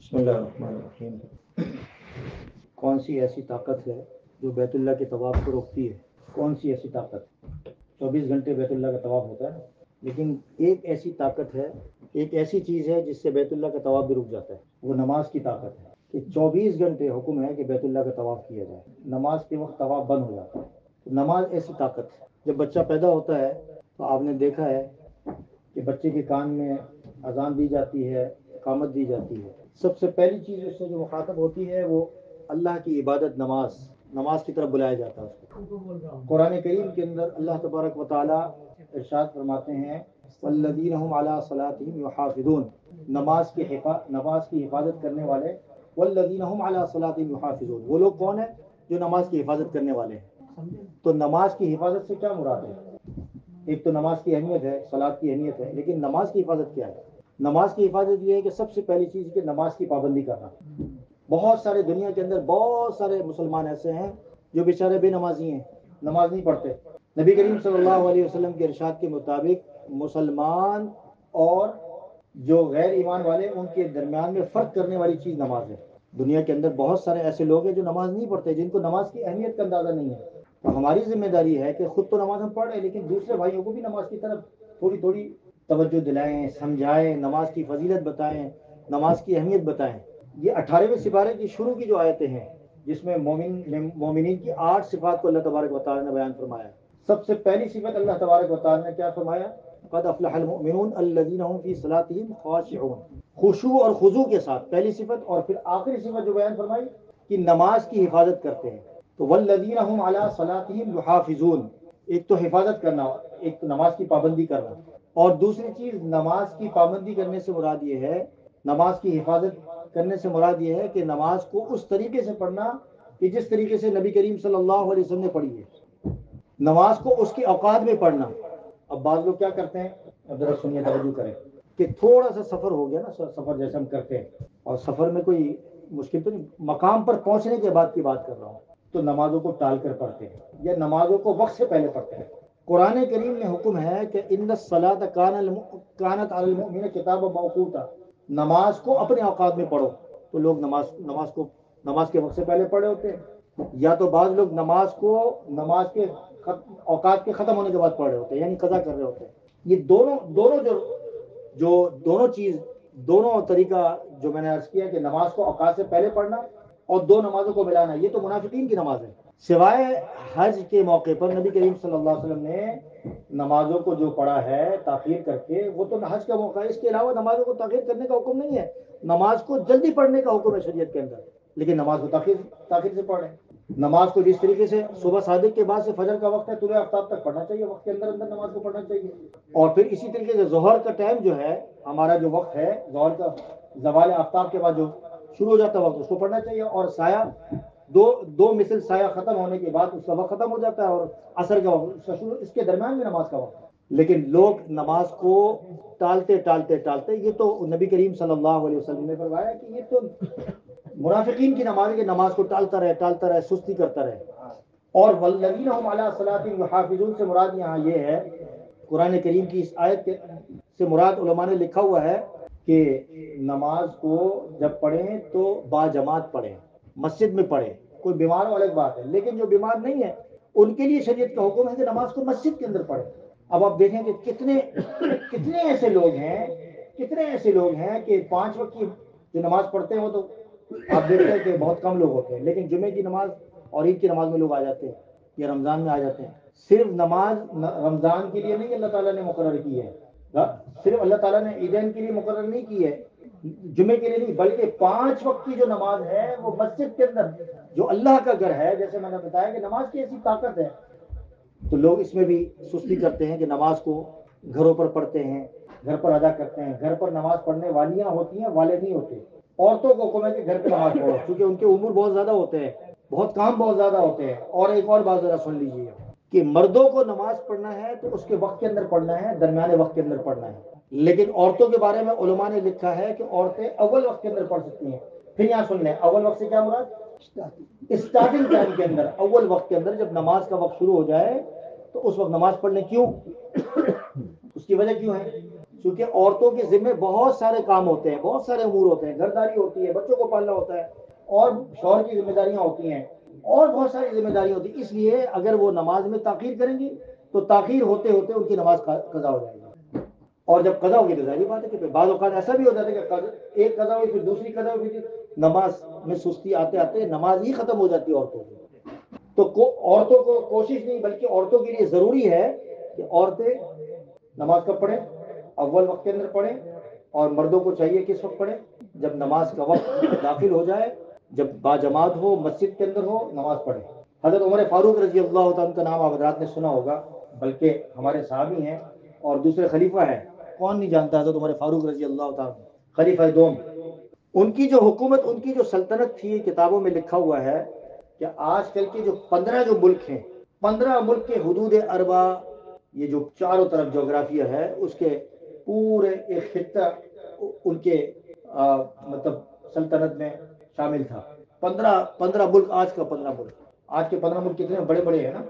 بسم اللہ الرحمن الرحیم۔ کون سی ایسی طاقت ہے جو بیت اللہ کے طواف کو روکتی ہے؟ کون سی ایسی طاقت؟ 24 گھنٹے بیت اللہ کا طواف ہوتا ہے، لیکن ایک ایسی طاقت ہے، ایک ایسی چیز ہے جس سے بیت اللہ کا طواف بھی رک جاتا ہے، وہ نماز کی طاقت ہے کہ 24 گھنٹے حکم ہے کہ بیت اللہ کا طواف کیا جائے، نماز کے وقت طواف بند ہو جاتا ہے۔ نماز ایسی طاقت ہے، جب بچہ پیدا ہوتا ہے تو آپ نے دیکھا ہے کہ بچے کے کان میں اذان دی جاتی ہے، اقامت دی جاتی ہے، سب سے پہلی چیز اس سے جو مخاطب ہوتی ہے وہ اللہ کی عبادت، نماز کی طرف بلایا جاتا ہے اس کو۔ قرآن کریم کے اندر اللہ تبارک و تعالی ارشاد فرماتے ہیں والذین هم علی صلاتهم یحافظون، نماز کی حفاظت کرنے والے، والذین هم علی صلاتهم یحافظون، وہ لوگ کون ہیں جو نماز کی حفاظت کرنے والے ہیں۔ تو نماز کی حفاظت سے کیا مراد ہے؟ ایک تو نماز کی اہمیت ہے، صلاۃ کی اہمیت ہے، لیکن نماز کی حفاظت کیا ہے؟ نماز کی حفاظت یہ ہے کہ سب سے پہلی چیز کہ نماز کی پابندی کرنا۔ بہت سارے دنیا کے اندر بہت سارے مسلمان ایسے ہیں جو بیچارے بے نمازی ہیں، نماز نہیں پڑھتے۔ نبی کریم صلی اللہ علیہ وسلم کے ارشاد کے مطابق مسلمان اور جو غیر ایمان والے ان کے درمیان میں فرق کرنے والی چیز نماز ہے۔ دنیا کے اندر بہت سارے ایسے لوگ ہیں جو نماز نہیں پڑھتے، جن کو نماز کی اہمیت کا اندازہ نہیں ہے۔ تو ہماری ذمہ داری ہے کہ خود تو نماز ہم پڑھ رہے ہیں، لیکن دوسرے بھائیوں کو بھی نماز کی طرف تھوڑی تھوڑی توجہ دلائیں، سمجھائیں، نماز کی فضیلت بتائیں، نماز کی اہمیت بتائیں۔ یہ 18ویں سپارے کی شروع کی جو آیتیں ہیں جس میں مومنین کی 8 صفات کو اللہ تبارک و تعالی نے بیان فرمایا، سب سے پہلی صفت اللہ تبارک و تعالی نے کیا فرمایا؟ قد افلح المؤمنون الذین هم فی صلاتهم خاشعون، خشوع اور خضوع کے ساتھ پہلی صفت، اور پھر آخری صفت جو بیان فرمائی کہ نماز کی حفاظت کرتے ہیں۔ تو والذین هم علی صلاتهم یحافظون، ایک تو حفاظت کرنا، ایک تو نماز کی پابندی کرنا، اور دوسری چیز نماز کی پابندی کرنے سے مراد یہ ہے، نماز کی حفاظت کرنے سے مراد یہ ہے کہ نماز کو اس طریقے سے پڑھنا کہ جس طریقے سے نبی کریم صلی اللہ علیہ وسلم نے پڑھی ہے، نماز کو اس کے اوقات میں پڑھنا۔ اب بعض لوگ کیا کرتے ہیں، اب ذرا سنیے، توجہ کریں کہ تھوڑا سا سفر ہو گیا نا، سفر جیسے ہم کرتے ہیں، اور سفر میں کوئی مشکل تو نہیں، مقام پر پہنچنے کے بعد کی بات کر رہا ہوں، تو نمازوں کو ٹال کر پڑھتے ہیں یا نمازوں کو وقت سے پہلے پڑھتے ہیں۔ قرآن کریم میں حکم ہے کہ ان الصلاۃ کانت علی المؤمنین کتابا موقوتا، نماز کو اپنے اوقات میں پڑھو۔ تو لوگ نماز کے وقت سے پہلے پڑھے ہوتے ہیں، یا تو بعض لوگ نماز کے اوقات کے ختم ہونے کے بعد پڑھ رہے ہوتے ہیں، یعنی قضا کر رہے ہوتے ہیں۔ یہ دونوں طریقہ جو میں نے عرض کیا کہ نماز کو اوقات سے پہلے پڑھنا اور دو نمازوں کو ملانا، یہ تو منافقین کی نماز ہے۔ سوائے حج کے موقع پر نبی کریم صلی اللہ علیہ وسلم نے نمازوں کو جو پڑھا ہے تاخیر کر کے، وہ تو حج کا موقع ہے، اس کے علاوہ نمازوں کو تاخیر کرنے کا حکم نہیں ہے۔ نماز کو جلدی پڑھنے کا حکم ہے شریعت کے اندر، لیکن نماز کو تاخیر سے پڑھیں۔ نماز کو جس طریقے سے صبح صادق کے بعد سے فجر کا وقت ہے، طلوع آفتاب تک پڑھنا چاہیے، وقت کے اندر اندر نماز کو پڑھنا چاہیے۔ اور پھر اسی طریقے سے ظہر کا ٹائم جو ہے، ہمارا جو وقت ہے ظہر کا، زوال آفتاب کے بعد جو شروع ہو جاتا ہے وقت، اس کو پڑھنا چاہیے۔ اور سایہ دو مثل سایہ ختم ہونے کے بعد اس کا وقت ختم ہو جاتا ہے، اور عصر کا وقت اس کا شروع، اس کے درمیان میں نماز کا وقت ہے۔ لیکن لوگ نماز کو ٹالتے، یہ تو نبی کریم صلی اللہ علیہ وسلم نے فرمایا کہ یہ تو منافقین کی نماز ہے کہ نماز کو ٹالتا رہے، سستی کرتا رہے۔ اور والذین هم علی صلاتهم یحافظون سے مراد یہاں یہ ہے، قرآن کریم کی اس آیت سے مراد علماء نے لکھا ہوا ہے کہ نماز کو جب پڑھیں تو با جماعت پڑھیں، مسجد میں پڑھیں۔ کوئی بیمار ہو الگ بات ہے، لیکن جو بیمار نہیں ہے ان کے لیے شریعت کا حکم ہے کہ نماز کو مسجد کے اندر پڑھیں۔ اب آپ دیکھیں کہ کتنے ایسے لوگ ہیں کہ 5 وقت کی جو نماز پڑھتے ہیں وہ تو آپ دیکھتے ہیں کہ بہت کم لوگ ہوتے ہیں، لیکن جمعے کی نماز اور عید کی نماز میں لوگ آ جاتے ہیں یا رمضان میں آ جاتے ہیں۔ صرف نماز رمضان کے لیے نہیں اللہ تعالیٰ نے مقرر کی ہے، صرف اللہ تعالیٰ نے عیدین کے لیے مقرر نہیں کی ہے، جمعے کے لیے نہیں، بلکہ 5 وقت کی جو نماز ہے وہ مسجد کے اندر، جو اللہ کا گھر ہے، جیسے میں نے بتایا کہ نماز کی ایسی طاقت ہے۔ تو لوگ اس میں بھی سستی کرتے ہیں کہ نماز کو گھروں پر پڑھتے ہیں، گھر پر ادا کرتے ہیں۔ گھر پر نماز پڑھنے والیاں ہوتی ہیں، والے نہیں ہوتے۔ عورتوں کو حکم ہے کہ گھر پہ نماز پڑھو، کیونکہ ان کے امور بہت زیادہ ہوتے ہیں، کام بہت زیادہ ہوتے ہیں۔ اور ایک اور بات ذرا سن لیجیے کہ مردوں کو نماز پڑھنا ہے تو اس کے وقت کے اندر پڑھنا ہے، درمیانے وقت کے اندر پڑھنا ہے، لیکن عورتوں کے بارے میں علماء نے لکھا ہے کہ عورتیں اول وقت کے اندر پڑھ سکتی ہیں۔ پھر یہاں سن لیں، اول وقت سے کیا مراد؟ اسٹارٹنگ ٹائم کے اندر، اول وقت کے اندر جب نماز کا وقت شروع ہو جائے تو اس وقت نماز پڑھنے کیوں؟ اس کی وجہ کیوں ہے؟ چونکہ عورتوں کے ذمے بہت سارے کام ہوتے ہیں، بہت سارے امور ہوتے ہیں، گھرداری ہوتی ہے، بچوں کو پالنا ہوتا ہے، اور شوہر کی ذمہ داریاں ہوتی ہیں، اور بہت ساری ذمہ داریاں ہوتی ہیں. اس لیے اگر وہ نماز میں تاخیر کریں گی تو تاخیر ہوتے ہوتے ان کی نماز قضا ہو جائے گی. اور جب قضا ہوگی تو ظاہری بات ہے کہ بعض اوقات ایسا بھی ہو جاتا ہے کہ ایک قضا ہوئی پھر دوسری قضا ہوئی، پھر نماز میں سستی آتے آتے نماز ہی ختم ہو جاتی ہے عورتوں کی. تو عورتوں کو کوشش نہیں، بلکہ عورتوں کے لیے ضروری ہے کہ عورتیں نماز کب پڑھیں؟ اول وقت کے اندر پڑھیں. اور مردوں کو چاہیے کس وقت پڑھیں؟ جب نماز کا وقت داخل ہو جائے، جب باجماعت ہو، مسجد کے اندر ہو، نماز پڑھیں. حضرت عمر فاروق رضی اللہ تعالیٰ کا نام آپ حضرات نے سنا ہوگا، بلکہ ہمارے صحابی ہیں اور دوسرے خلیفہ ہیں. کون نہیں جانتا حضرت عمر فاروق رضی اللہ تعالیٰ، خلیفہ دوم. ان کی جو حکومت، ان کی جو سلطنت تھی، کتابوں میں لکھا ہوا ہے کہ آج کل کے جو 15 جو ملک ہیں، 15 ملک کے حدود اربع، یہ جو چاروں طرف جغرافیہ ہے، اس کے پورے ایک خطہ ان کے مطلب سلطنت میں شامل تھا. 15 ملک، آج کا 15 ملک، آج کے 15 ملک کتنے بڑے بڑے ہیں نا.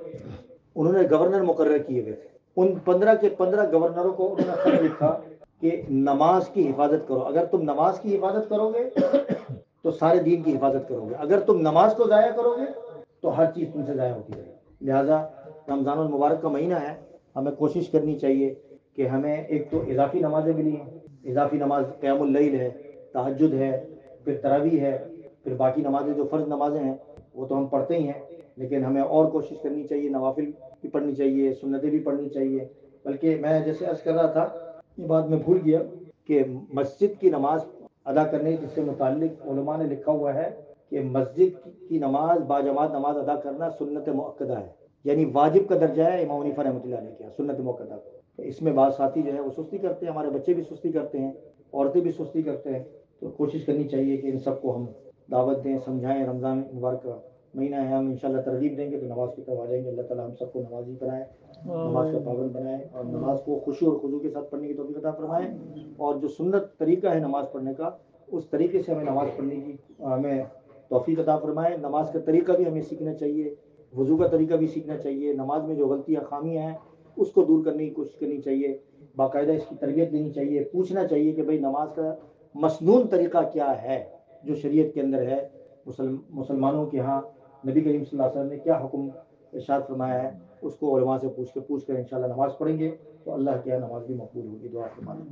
انہوں نے گورنر مقرر کیے ہوئے تھے. ان 15 کے 15 گورنروں کو انہوں نے خط لکھا کہ نماز کی حفاظت کرو. اگر تم نماز کی حفاظت کرو گے تو سارے دین کی حفاظت کرو گے. اگر تم نماز کو ضائع کرو گے تو ہر چیز تم سے ضائع ہوتی رہے گی. لہٰذا رمضان المبارک کا مہینہ ہے، ہمیں کوشش کرنی چاہیے کہ ہمیں ایک تو اضافی نمازیں ملی ہیں، اضافی نماز قیام اللیل ہے، تہجد ہے، پھر تراویح ہے، پھر باقی نمازیں جو فرض نمازیں ہیں وہ تو ہم پڑھتے ہی ہیں، لیکن ہمیں اور کوشش کرنی چاہیے، نوافل بھی پڑھنی چاہیے، سنتیں بھی پڑھنی چاہیے. بلکہ میں جیسے عرض کر رہا تھا، یہ بات میں بھول گیا کہ مسجد کی نماز ادا کرنے سے متعلق علماء نے لکھا ہوا ہے کہ مسجد کی نماز باجماعت نماز ادا کرنا سنت مؤکدہ ہے، یعنی واجب کا درجہ ہے. امام حنیفہ رحمۃ اللہ نے کیا سنت مؤکدہ کو. اس میں بعض ساتھی جو ہے وہ سستی کرتے ہیں، ہمارے بچے بھی سستی کرتے ہیں، عورتیں بھی سستی کرتے ہیں. تو کوشش کرنی چاہیے کہ ان سب کو ہم دعوت دیں، سمجھائیں. رمضان مبارک کا مہینہ ہے، ہم انشاءاللہ ترغیب دیں گے تو نماز کی طرف آ جائیں گے. اللہ تعالیٰ ہم سب کو نمازی بنائے، نماز کا پابند بنائے، اور نماز کو خشوع اور خضوع کے ساتھ پڑھنے کی توفیق عطا فرمائے. اور جو سنت طریقہ ہے نماز پڑھنے کا، اس طریقے سے ہمیں نماز پڑھنے کی ہمیں توفیق عطا فرمائے. نماز کا طریقہ بھی ہمیں سیکھنا چاہیے، وضو کا طریقہ بھی سیکھنا چاہیے. نماز میں جو غلطیاں خامیاں ہیں اس کو دور کرنے کی کوشش کرنی چاہیے. باقاعدہ اس کی تربیت دینی چاہیے، پوچھنا چاہیے کہ بھئی نماز کا مسنون طریقہ کیا ہے جو شریعت کے اندر ہے. مسلمانوں کے ہاں نبی کریم صلی اللہ علیہ وسلم نے کیا حکم ارشاد فرمایا ہے، اس کو علماء سے پوچھ کر انشاءاللہ نماز پڑھیں گے تو اللہ کے یہاں نماز بھی مقبول ہوگی. دعا فرمائیں.